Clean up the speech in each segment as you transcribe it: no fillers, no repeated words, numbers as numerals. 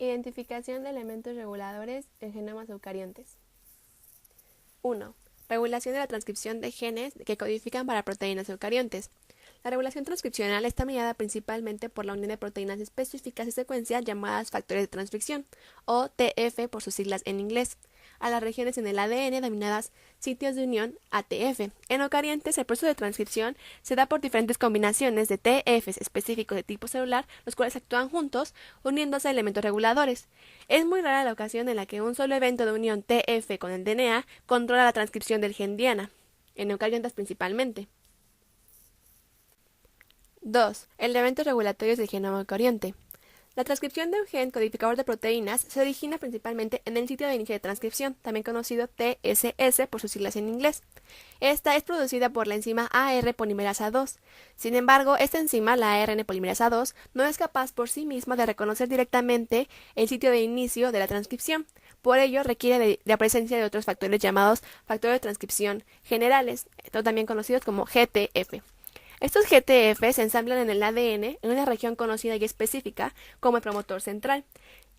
Identificación de elementos reguladores en genomas eucariontes. 1. Regulación de la transcripción de genes que codifican para proteínas eucariontes. La regulación transcripcional está mediada principalmente por la unión de proteínas específicas de secuencia llamadas factores de transcripción, o TF por sus siglas en inglés, a las regiones en el ADN denominadas sitios de unión ATF. En eucariontes, el proceso de transcripción se da por diferentes combinaciones de TFs específicos de tipo celular, los cuales actúan juntos, uniéndose a elementos reguladores. Es muy rara la ocasión en la que un solo evento de unión TF con el DNA controla la transcripción del gen diana, en eucariontes principalmente. 2. Elementos regulatorios del genoma eucarionte. La transcripción de un gen codificador de proteínas se origina principalmente en el sitio de inicio de transcripción, también conocido TSS por sus siglas en inglés. Esta es producida por la enzima AR polimerasa 2. Sin embargo, esta enzima, la ARN polimerasa 2, no es capaz por sí misma de reconocer directamente el sitio de inicio de la transcripción. Por ello, requiere de la presencia de otros factores llamados factores de transcripción generales, también conocidos como GTF. Estos GTF se ensamblan en el ADN en una región conocida y específica como el promotor central,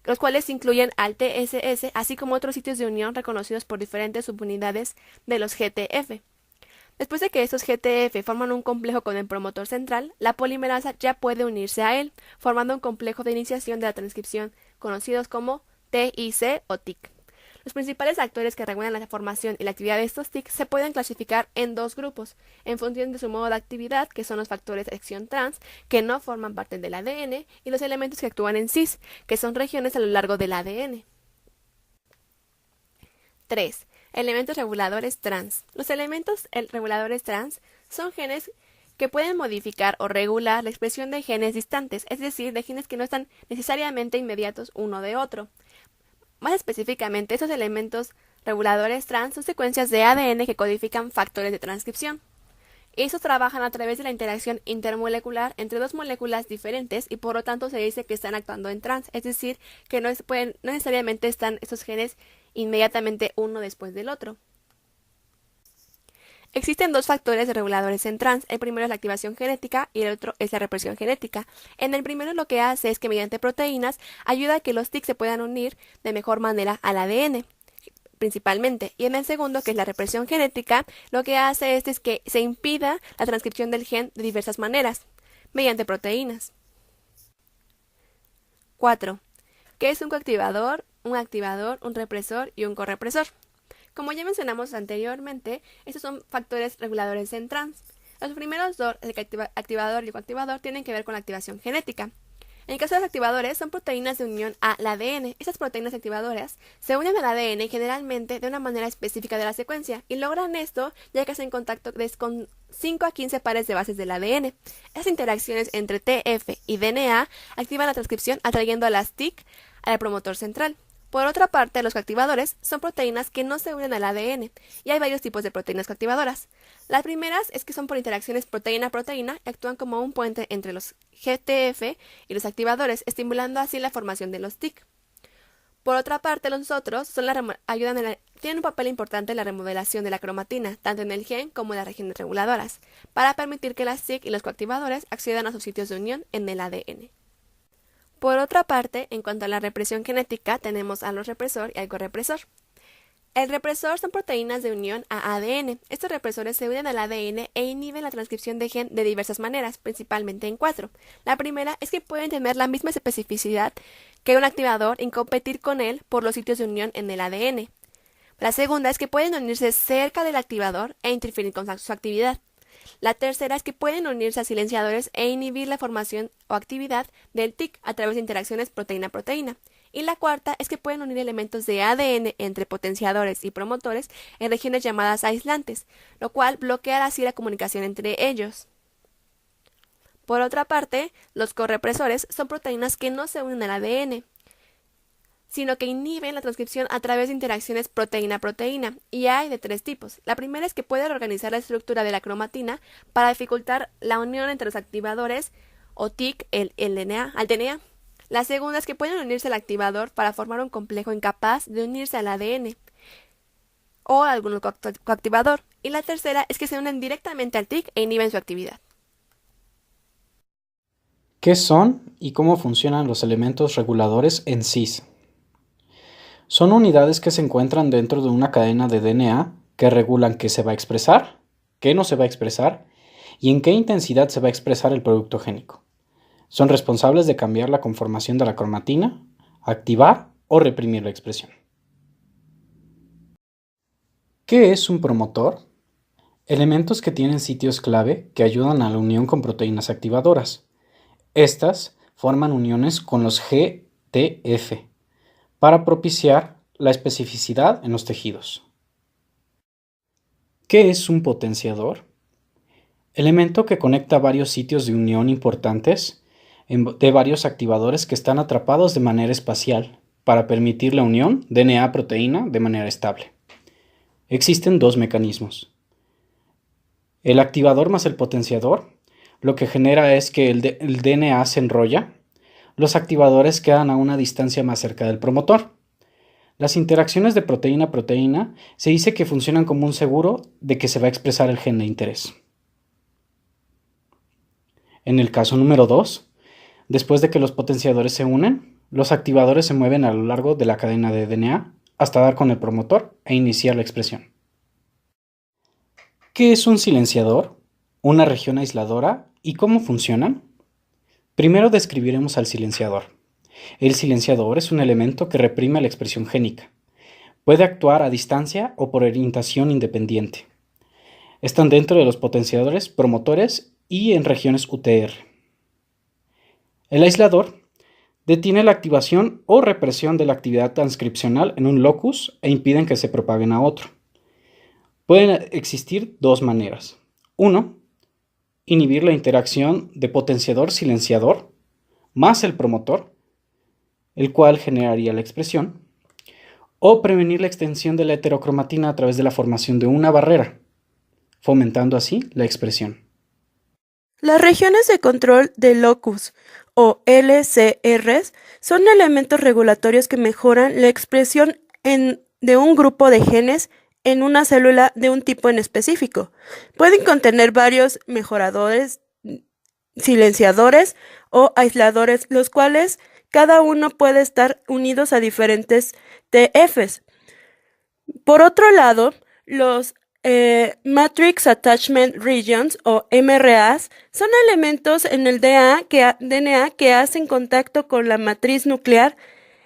los cuales incluyen al TSS, así como otros sitios de unión reconocidos por diferentes subunidades de los GTF. Después de que estos GTF forman un complejo con el promotor central, la polimerasa ya puede unirse a él, formando un complejo de iniciación de la transcripción, conocidos como TIC o TIC. Los principales actores que regulan la formación y la actividad de estos TIC se pueden clasificar en dos grupos, en función de su modo de actividad, que son los factores de acción trans, que no forman parte del ADN, y los elementos que actúan en cis, que son regiones a lo largo del ADN. 3. Elementos reguladores trans. Los elementos reguladores trans son genes que pueden modificar o regular la expresión de genes distantes, es decir, de genes que no están necesariamente inmediatos uno de otro. Más específicamente, estos elementos reguladores trans son secuencias de ADN que codifican factores de transcripción. Estos trabajan a través de la interacción intermolecular entre dos moléculas diferentes y por lo tanto se dice que están actuando en trans, es decir, que no necesariamente están estos genes inmediatamente uno después del otro. Existen dos factores reguladores en trans, el primero es la activación genética y el otro es la represión genética. En el primero lo que hace es que mediante proteínas ayuda a que los TIC se puedan unir de mejor manera al ADN, principalmente. Y en el segundo, que es la represión genética, lo que hace es que se impida la transcripción del gen de diversas maneras, mediante proteínas. 4. ¿Qué es un coactivador, un represor y un correpresor? Como ya mencionamos anteriormente, estos son factores reguladores en trans. Los primeros dos, el activador y el coactivador, tienen que ver con la activación genética. En el caso de los activadores, son proteínas de unión al ADN. Estas proteínas activadoras se unen al ADN generalmente de una manera específica de la secuencia y logran esto ya que hacen contacto con 5 a 15 pares de bases del ADN. Estas interacciones entre TF y DNA activan la transcripción atrayendo a las TIC al promotor central. Por otra parte, los coactivadores son proteínas que no se unen al ADN, y hay varios tipos de proteínas coactivadoras. Las primeras es que son por interacciones proteína-proteína y actúan como un puente entre los GTF y los activadores, estimulando así la formación de los TIC. Por otra parte, los otros tienen un papel importante en la remodelación de la cromatina, tanto en el gen como en las regiones reguladoras, para permitir que las TIC y los coactivadores accedan a sus sitios de unión en el ADN. Por otra parte, en cuanto a la represión genética, tenemos a los represor y al correpresor. El represor son proteínas de unión a ADN. Estos represores se unen al ADN e inhiben la transcripción de gen de diversas maneras, principalmente en 4. La primera es que pueden tener la misma especificidad que un activador y competir con él por los sitios de unión en el ADN. La segunda es que pueden unirse cerca del activador e interferir con su actividad. La tercera es que pueden unirse a silenciadores e inhibir la formación o actividad del TIC a través de interacciones proteína-proteína. Y la cuarta es que pueden unir elementos de ADN entre potenciadores y promotores en regiones llamadas aislantes, lo cual bloquea así la comunicación entre ellos. Por otra parte, los correpresores son proteínas que no se unen al ADN, sino que inhiben la transcripción a través de interacciones proteína-proteína, y hay de tres tipos. La primera es que puede reorganizar la estructura de la cromatina para dificultar la unión entre los activadores o TIC al DNA. La segunda es que pueden unirse al activador para formar un complejo incapaz de unirse al ADN o a algún coactivador. Y la tercera es que se unen directamente al TIC e inhiben su actividad. ¿Qué son y cómo funcionan los elementos reguladores en cis? Son unidades que se encuentran dentro de una cadena de DNA que regulan qué se va a expresar, qué no se va a expresar y en qué intensidad se va a expresar el producto génico. Son responsables de cambiar la conformación de la cromatina, activar o reprimir la expresión. ¿Qué es un promotor? Elementos que tienen sitios clave que ayudan a la unión con proteínas activadoras. Estas forman uniones con los GTF para propiciar la especificidad en los tejidos. ¿Qué es un potenciador? Elemento que conecta varios sitios de unión importantes de varios activadores que están atrapados de manera espacial para permitir la unión DNA-proteína de manera estable. Existen dos mecanismos. El activador más el potenciador lo que genera es que el DNA se enrolla, los activadores quedan a una distancia más cerca del promotor. Las interacciones de proteína-proteína se dice que funcionan como un seguro de que se va a expresar el gen de interés. En el caso número 2, después de que los potenciadores se unen, los activadores se mueven a lo largo de la cadena de DNA hasta dar con el promotor e iniciar la expresión. ¿Qué es un silenciador? ¿Una región aisladora? ¿Y cómo funcionan? Primero describiremos al silenciador. El silenciador es un elemento que reprime la expresión génica. Puede actuar a distancia o por orientación independiente. Están dentro de los potenciadores, promotores y en regiones UTR. El aislador detiene la activación o represión de la actividad transcripcional en un locus e impiden que se propaguen a otro. Pueden existir dos maneras. 1. Inhibir la interacción de potenciador-silenciador más el promotor, el cual generaría la expresión, o prevenir la extensión de la heterocromatina a través de la formación de una barrera, fomentando así la expresión. Las regiones de control de locus o LCRs son elementos regulatorios que mejoran la expresión de un grupo de genes en una célula de un tipo en específico. Pueden contener varios mejoradores, silenciadores o aisladores, los cuales cada uno puede estar unidos a diferentes TFs. Por otro lado, los Matrix Attachment Regions o MRAs son elementos en el DNA que hacen contacto con la matriz nuclear.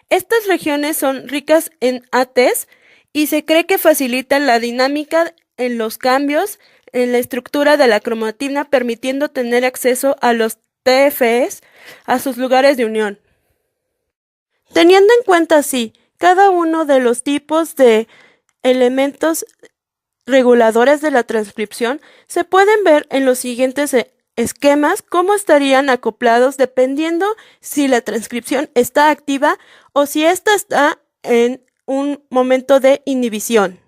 Estas regiones son ricas en ATs y se cree que facilitan la dinámica en los cambios en la estructura de la cromatina, permitiendo tener acceso a los TFs a sus lugares de unión. Teniendo en cuenta así cada uno de los tipos de elementos reguladores de la transcripción, se pueden ver en los siguientes esquemas cómo estarían acoplados dependiendo si la transcripción está activa o si ésta está en un momento de inhibición.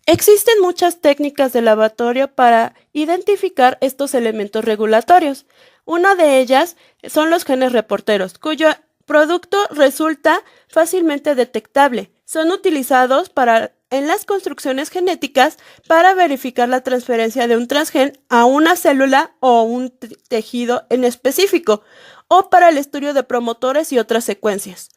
Existen muchas técnicas de laboratorio para identificar estos elementos regulatorios. Una de ellas son los genes reporteros, cuyo producto resulta fácilmente detectable. Son utilizados en las construcciones genéticas para verificar la transferencia de un transgen a una célula o un tejido en específico, o para el estudio de promotores y otras secuencias.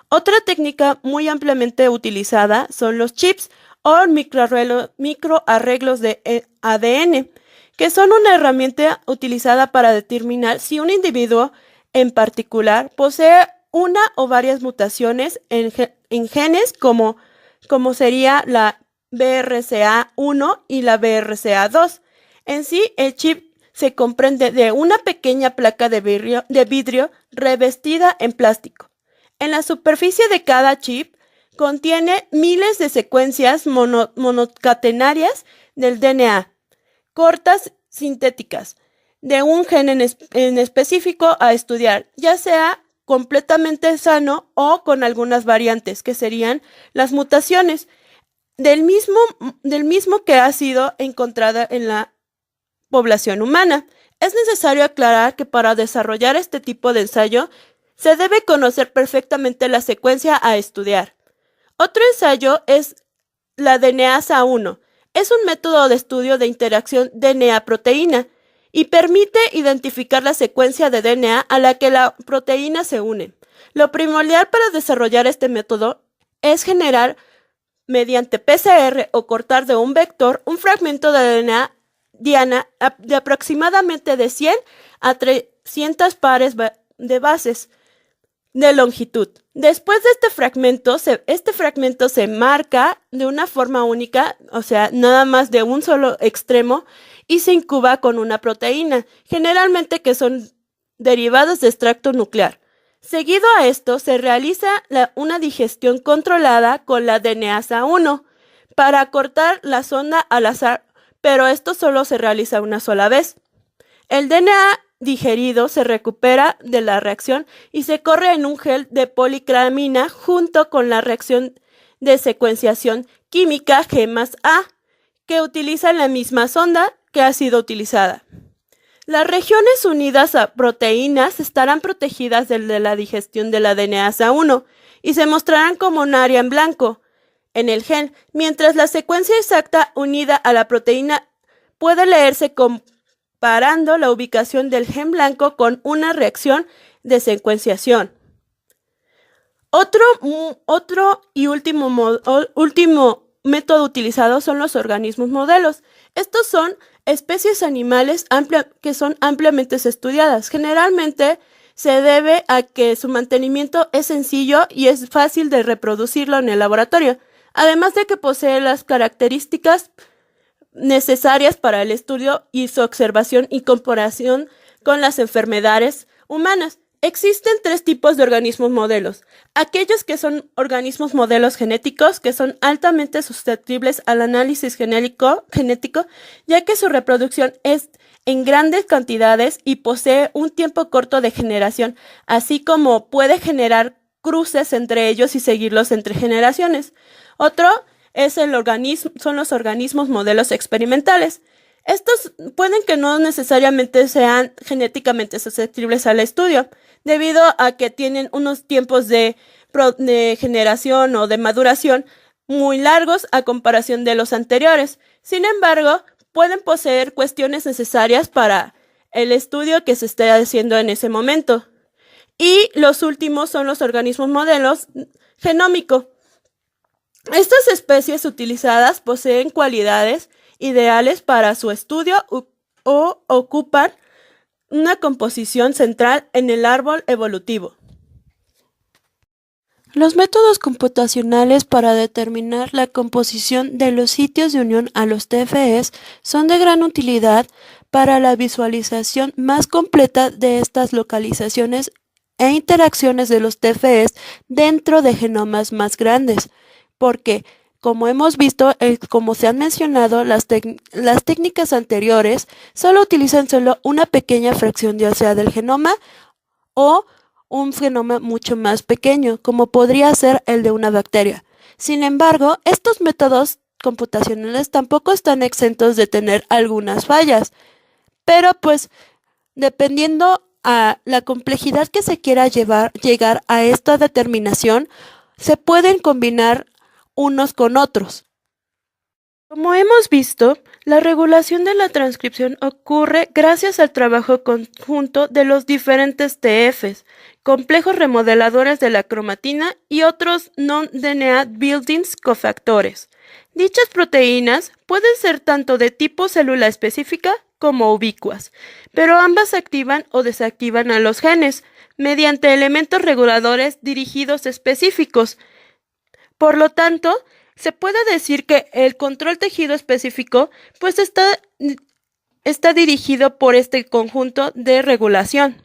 Otra técnica muy ampliamente utilizada son los chips o microarreglos de ADN, que son una herramienta utilizada para determinar si un individuo en particular posee una o varias mutaciones en genes como sería la BRCA1 y la BRCA2. En sí, el chip se comprende de una pequeña placa de vidrio revestida en plástico. En la superficie de cada chip contiene miles de secuencias monocatenarias del DNA, cortas sintéticas, de un gen en específico a estudiar, ya sea completamente sano o con algunas variantes, que serían las mutaciones del mismo que ha sido encontrada en la población humana. Es necesario aclarar que para desarrollar este tipo de ensayo se debe conocer perfectamente la secuencia a estudiar. Otro ensayo es la DNasa-1. Es un método de estudio de interacción DNA-proteína y permite identificar la secuencia de DNA a la que la proteína se une. Lo primordial para desarrollar este método es generar, mediante PCR o cortar de un vector, un fragmento de DNA diana de aproximadamente de 100 a 300 pares de bases de longitud. Después de este fragmento se marca de una forma única, o sea, nada más de un solo extremo, y se incuba con una proteína, generalmente que son derivados de extracto nuclear. Seguido a esto, se realiza una digestión controlada con la DNasa 1 para cortar la sonda al azar, pero esto solo se realiza una sola vez. El DNA digerido se recupera de la reacción y se corre en un gel de policramina junto con la reacción de secuenciación química G+A, que utiliza la misma sonda que ha sido utilizada. Las regiones unidas a proteínas estarán protegidas de la digestión de la DNasa 1 y se mostrarán como un área en blanco en el gen, mientras la secuencia exacta unida a la proteína puede leerse comparando la ubicación del gen blanco con una reacción de secuenciación. Otro y último método utilizado son los organismos modelos. Estos son especies animales que son ampliamente estudiadas. Generalmente se debe a que su mantenimiento es sencillo y es fácil de reproducirlo en el laboratorio, además de que posee las características necesarias para el estudio y su observación y comparación con las enfermedades humanas. Existen 3 tipos de organismos modelos. Aquellos que son organismos modelos genéticos, que son altamente susceptibles al análisis genético, ya que su reproducción es en grandes cantidades y posee un tiempo corto de generación, así como puede generar cruces entre ellos y seguirlos entre generaciones. Otro son los organismos modelos experimentales. Estos pueden que no necesariamente sean genéticamente susceptibles al estudio, debido a que tienen unos tiempos de generación o de maduración muy largos a comparación de los anteriores. Sin embargo, pueden poseer cuestiones necesarias para el estudio que se esté haciendo en ese momento. Y los últimos son los organismos modelos genómicos. Estas especies utilizadas poseen cualidades ideales para su estudio o ocupan una composición central en el árbol evolutivo. Los métodos computacionales para determinar la composición de los sitios de unión a los TFEs son de gran utilidad para la visualización más completa de estas localizaciones e interacciones de los TFEs dentro de genomas más grandes, porque, como hemos visto, como se han mencionado, las técnicas anteriores solo utilizan una pequeña fracción, ya sea del genoma o un genoma mucho más pequeño, como podría ser el de una bacteria. Sin embargo, estos métodos computacionales tampoco están exentos de tener algunas fallas, pero pues dependiendo a la complejidad que se quiera llegar a esta determinación, se pueden combinar unos con otros. Como hemos visto, la regulación de la transcripción ocurre gracias al trabajo conjunto de los diferentes TFs, complejos remodeladores de la cromatina y otros non-DNA building cofactores. Dichas proteínas pueden ser tanto de tipo célula específica como ubicuas, pero ambas activan o desactivan a los genes mediante elementos reguladores dirigidos específicos. Por lo tanto, se puede decir que el control tejido específico pues está dirigido por este conjunto de regulación.